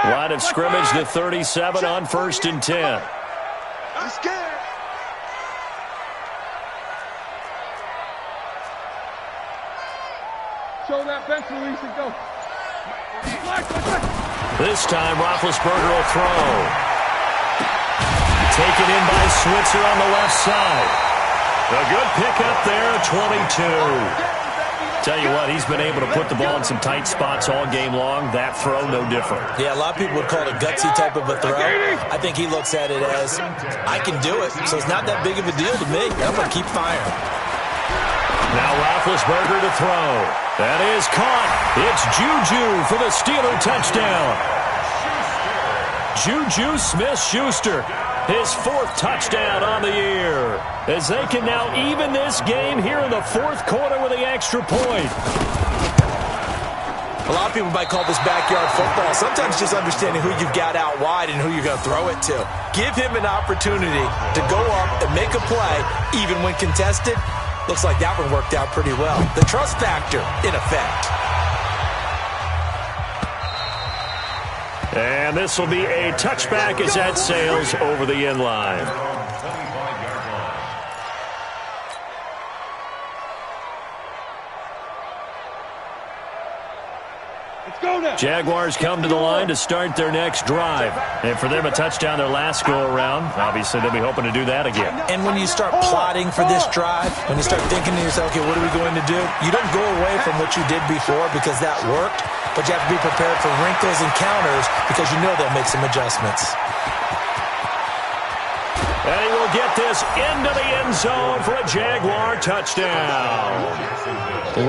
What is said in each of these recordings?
Line of scrimmage to 37 on 1st and 10. I'm scared. Show that bench release and go. This time, Roethlisberger will throw. Taken in by Switzer on the left side. A good pickup there, 22. Tell you what, he's been able to put the ball in some tight spots all game long. That throw, no different. Yeah, a lot of people would call it a gutsy type of a throw. I think he looks at it as, I can do it, so it's not that big of a deal to me. I'm going to keep firing. Now Roethlisberger to throw. That is caught. It's Juju for the Steeler touchdown. Juju Smith-Schuster, his 4th touchdown on the year, as they can now even this game here in the 4th quarter with the extra point. A lot of people might call this backyard football. Sometimes just understanding who you've got out wide and who you're going to throw it to. Give him an opportunity to go up and make a play, even when contested. Looks like that one worked out pretty well. The trust factor in effect. And this will be a touchback as that sails over the end line. Jaguars come to the line to start their next drive. And for them, a touchdown their last go-around. Obviously, they'll be hoping to do that again. And when you start plotting for this drive, when you start thinking to yourself, okay, what are we going to do? You don't go away from what you did before because that worked, but you have to be prepared for wrinkles and counters because you know they'll make some adjustments. And he will get this into the end zone for a Jaguar touchdown.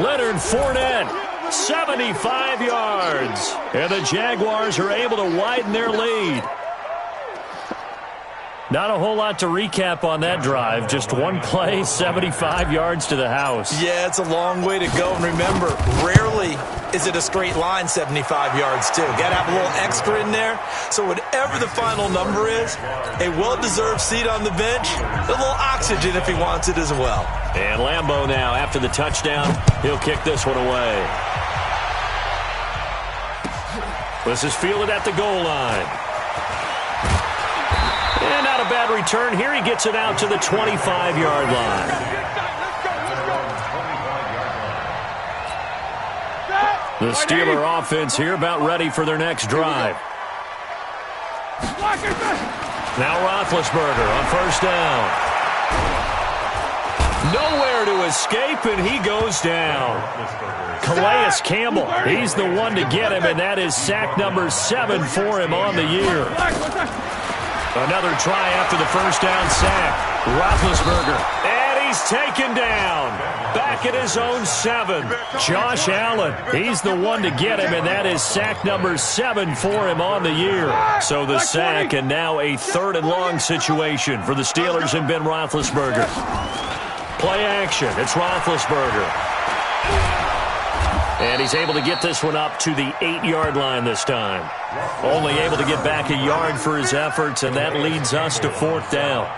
Leonard Fournette, 75 yards. And the Jaguars are able to widen their lead. Not a whole lot to recap on that drive. Just one play, 75 yards to the house. Yeah, it's a long way to go. And remember, rarely is it a straight line 75 yards, too. Got to have a little extra in there. So whatever the final number is, a well-deserved seat on the bench, a little oxygen if he wants it as well. And Lambeau now, after the touchdown, he'll kick this one away. This is fielded at the goal line. And not a bad return here. He gets it out to the 25-yard line. The Steeler offense here about ready for their next drive. Now Roethlisberger on 1st down. Nowhere to escape, and he goes down. Calais Campbell, he's the one to get him, and that is sack number 7 for him on the year. Another try after the 1st down sack. Roethlisberger, and he's taken down. Back at his own 7. Josh Allen, he's the one to get him, and that is sack number 7 for him on the year. So the sack, and now a 3rd and long situation for the Steelers and Ben Roethlisberger. Play action, it's Roethlisberger. And he's able to get this one up to the 8-yard line this time. Only able to get back a yard for his efforts, and that leads us to 4th down.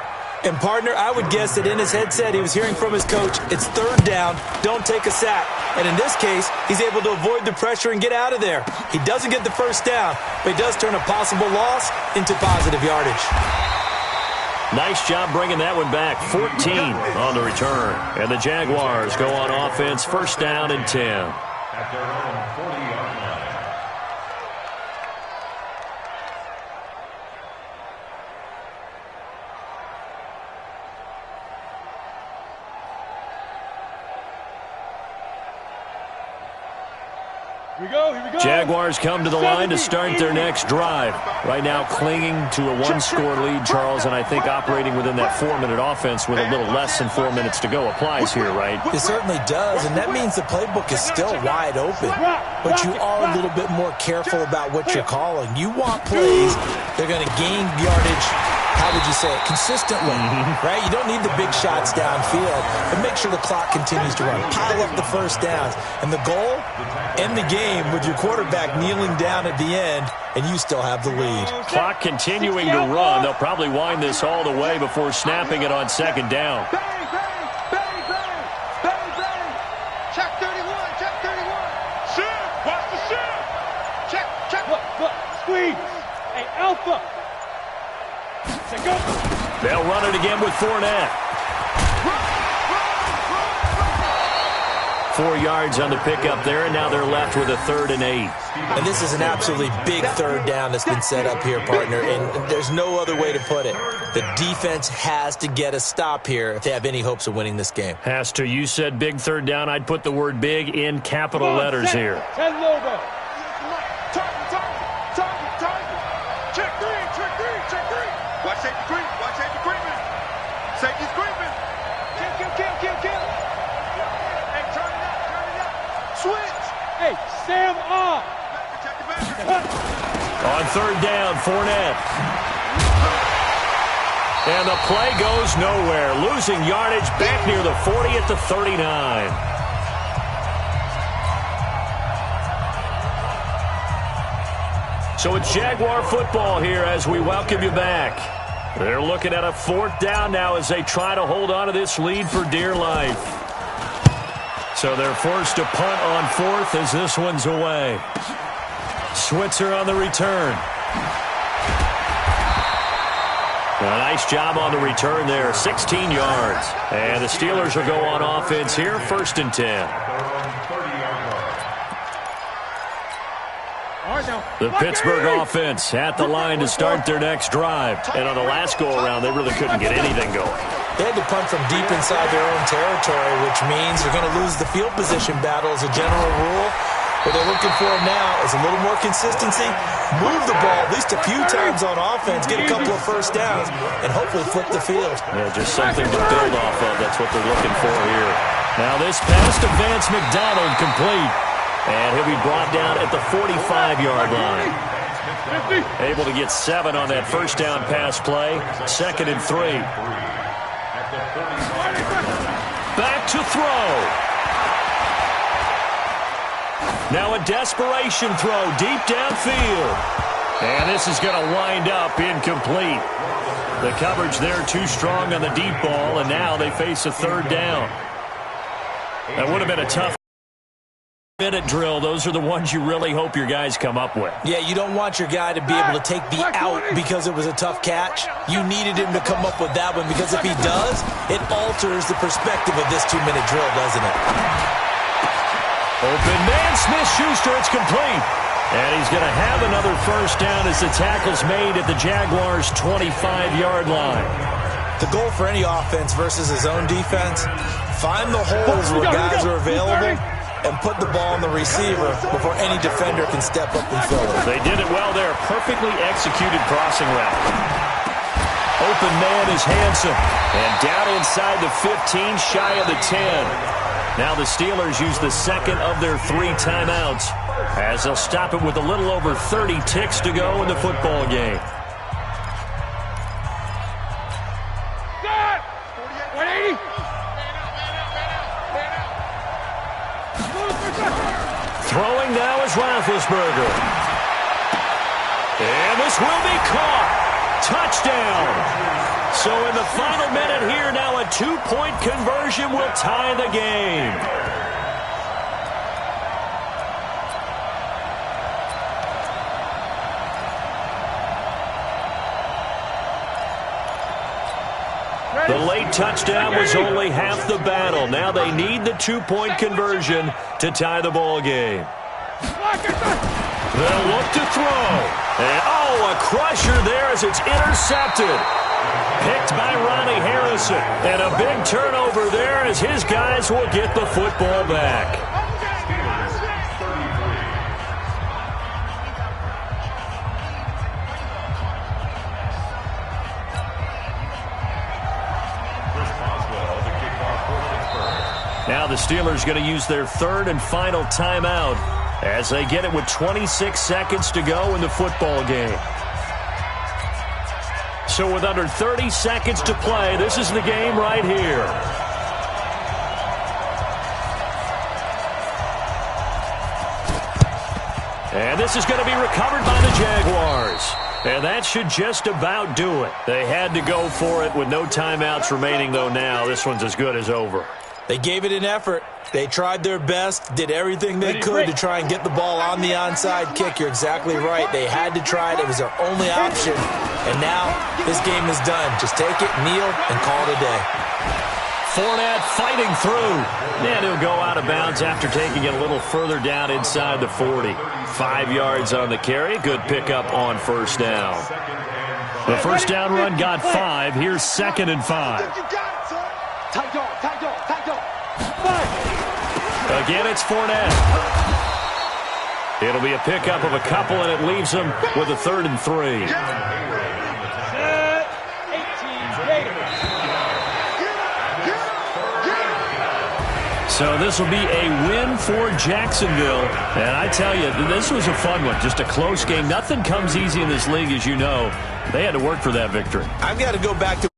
And, partner, I would guess that in his headset he was hearing from his coach, it's 3rd down, don't take a sack. And in this case, he's able to avoid the pressure and get out of there. He doesn't get the 1st down, but he does turn a possible loss into positive yardage. Nice job bringing that one back. 14 on the return. And the Jaguars go on offense, 1st down and 10. At their own 40-yard line. Here we go, here we go. Jaguars come to the line to start their next drive. Right now clinging to a 1-score lead, Charles, and I think operating within that 4-minute offense with a little less than 4 minutes to go applies here, right? It certainly does, and that means the playbook is still wide open. But you are a little bit more careful about what you're calling. You want plays that are going to gain yardage, how would you say it, consistently, right? You don't need the big shots downfield, but make sure the clock continues to run. Pile up the 1st downs. And the goal, end the game with your quarterback kneeling down at the end, and you still have the lead. Clock continuing to run. They'll probably wind this all the way before snapping it on 2nd down. Bang, bang, bang, bang, bang, bang. Check 31, check 31. Shoot, watch the shoot. Check, check. Look, Squeeze. Hey, Alpha. They'll run it again with Fournette. 4 yards on the pickup there, and now they're left with a 3rd and 8. And this is an absolutely big 3rd down that's been set up here, partner, and there's no other way to put it. The defense has to get a stop here if they have any hopes of winning this game. Has to. You said big 3rd down. I'd put the word big in capital letters here. 10 logo. Check three. Watch safety creeping. Safety's creeping. Kill. Hey, turn it up. Switch. Hey, Sam off. Check the back. On 3rd down, Fournette. And the play goes nowhere. Losing yardage back near the 40 at the 39. So it's Jaguar football here as we welcome you back. They're looking at a 4th down now as they try to hold on to this lead for dear life. So they're forced to punt on 4th as this one's away. Switzer on the return. A nice job on the return there, 16 yards. And the Steelers will go on offense here, 1st and 10. The Pittsburgh offense at the line to start their next drive. And on the last go-around, they really couldn't get anything going. They had to punt from deep inside their own territory, which means they're going to lose the field position battle as a general rule. What they're looking for now is a little more consistency, move the ball at least a few times on offense, get a couple of 1st downs, and hopefully flip the field. Yeah, just something to build off of. That's what they're looking for here. Now this pass to Vance McDonald complete. And he'll be brought down at the 45-yard line. Able to get 7 on that 1st down pass play. 2nd and 3. Back to throw. Now a desperation throw deep downfield. And this is going to wind up incomplete. The coverage there too strong on the deep ball, and now they face a 3rd down. That would have been a tough minute drill. Those are the ones you really hope your guys come up with. Yeah, you don't want your guy to be able to take the out because it was a tough catch. You needed him to come up with that one because if he does, it alters the perspective of this 2-minute drill, doesn't it? Open man, Smith-Schuster, it's complete. And he's going to have another 1st down as the tackle's made at the Jaguars' 25-yard line. The goal for any offense versus his own defense, find the holes where guys are available and put the ball on the receiver before any defender can step up and fill it. They did it well there. Perfectly executed crossing route. Open man is Hanson. And down inside the 15, shy of the 10. Now the Steelers use the 2nd of their 3 timeouts as they'll stop it with a little over 30 ticks to go in the football game. Throwing now is Roethlisberger. And this will be caught. Touchdown. So in the final minute here, now a 2-point conversion will tie the game. The late touchdown was only half the battle. Now they need the 2-point conversion to tie the ball game. They'll look to throw. And, a crusher there as it's intercepted. Picked by Ronnie Harrison. And a big turnover there as his guys will get the football back. Now the Steelers going to use their 3rd and final timeout as they get it with 26 seconds to go in the football game. So with under 30 seconds to play, this is the game right here. And this is going to be recovered by the Jaguars. And that should just about do it. They had to go for it with no timeouts remaining, though now. This one's as good as over. They gave it an effort. They tried their best, did everything they could to try and get the ball on the onside kick. You're exactly right. They had to try it. It was their only option. And now this game is done. Just take it, kneel, and call it a day. Fournette fighting through. And he'll go out of bounds after taking it a little further down inside the 40. 5 yards on the carry. Good pickup on first down. The first down run got 5. Here's 2nd and 5. Again, it's Fournette. It'll be a pickup of a couple, and it leaves them with a 3rd and 3. So this will be a win for Jacksonville. And I tell you, this was a fun one. Just a close game. Nothing comes easy in this league, as you know. They had to work for that victory. I've got to go back to